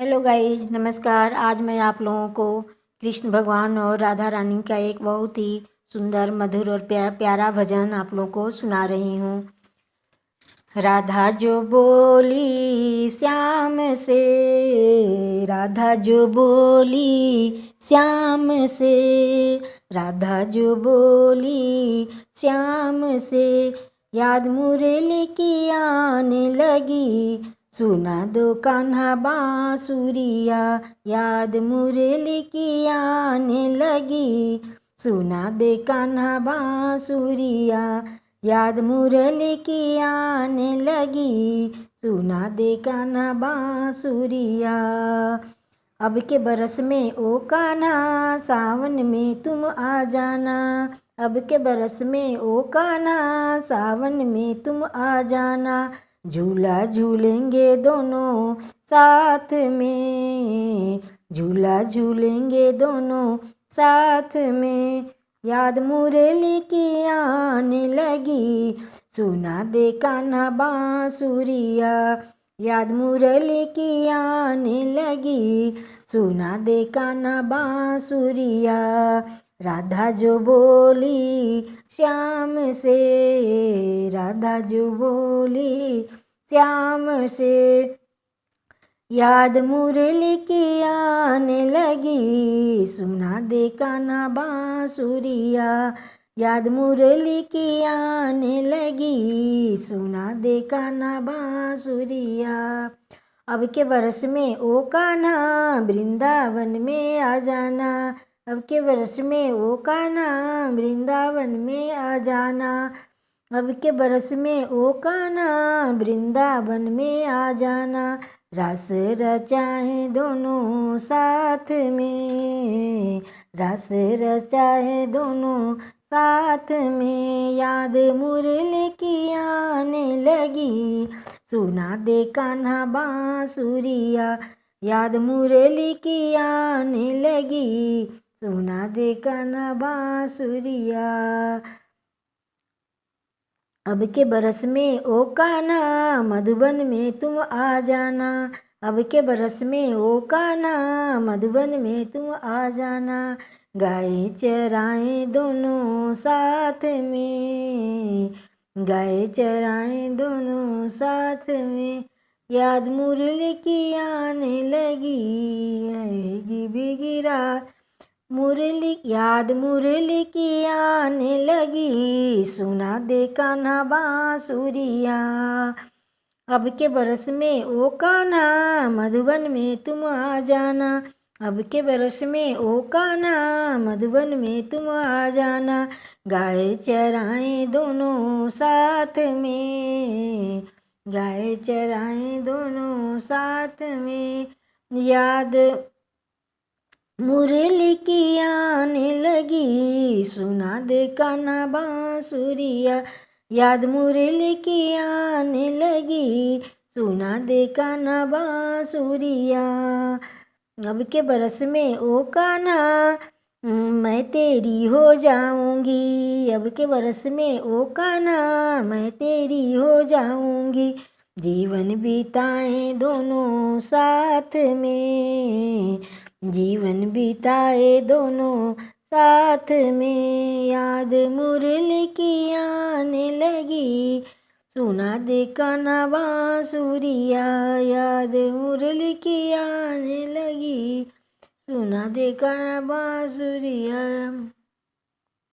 Hello guys, नमस्कार। आज मैं आप लोगों को कृष्ण भगवान और राधा रानी का एक बहुत ही सुंदर, मधुर और प्यारा भजन आप लोगों को सुना रही हूँ। राधा जो बोली श्याम से, राधा जो बोली श्याम से, राधा जो बोली श्याम से, याद मुरली की आने लगी, सुना दो कान्हा बांसुरिया, याद मुरली की आने लगी, सुना दे कान्हा बांसुरिया, याद मुरली की आने लगी, सुना दे कान्हा बांसुरिया। अब के बरस में ओ कान्हा सावन में तुम आ जाना, अब के बरस में ओ कान्हा सावन में तुम आ जाना, झूला झूलेंगे दोनों साथ में, झूला झूलेंगे दोनों साथ में, याद मुरली की आने लगी, सुना दे कान्हा बांसुरिया, याद मुरली की आने लगी, सुना दे कान्हा बांसुरिया। राधा जो बोली श्याम से, राधा जो बोली श्याम से, याद मुरली की आने लगी, सुना दे कान्हा बांसुरिया, याद मुरली की आने लगी, सुना दे कान्हा बांसुरिया। अब के बरस में ओ कान्हा वृंदावन में आ जाना, अब के बरस में ओ कान्हा वृंदावन में आ जाना, अब के बरस में ओ कान्हा वृंदावन में आ जाना, रास रचाए दोनों साथ में, रास रचाए दोनों साथ में, याद मुरली की आने लगी, सुना दे कान्हा बांसुरिया, याद मुरली की आने लगी, सुना दे कान्हा बांसुरिया। अब के बरस में ओ कान्हा मधुबन में तुम आ जाना, अब के बरस में ओ कान्हा मधुबन में तुम आ जाना, गाय चराए दोनों साथ में, गाय चराए दोनों साथ में, याद मुरली की आने लगी, आएगी भीगी रात, मुरली याद मुरली की आने लगी, सुना दे कान्हा बांसुरिया। अब के बरस में ओ कान्हा मधुबन में तुम आ जाना, अब के बरस में ओ कान्हा मधुबन में तुम आ जाना, गाय चराए दोनों साथ में, गाय चराए दोनों साथ में, याद मुरली की आने लगी, सुना दे कान्हा बांसुरिया, याद मुरली की आने लगी, सुना दे कान्हा बांसुरिया। अब के बरस में ओ कान्हा मैं तेरी हो जाऊंगी, अब के बरस में ओ कान्हा मैं तेरी हो जाऊंगी, जीवन बिताए दोनों साथ में, जीवन बिताए दोनों साथ में, याद मुरली की आने लगी, सुना दे कान्हा बांसुरिया, याद मुरली की आने लगी, सुना दे कान्हा बांसुरिया।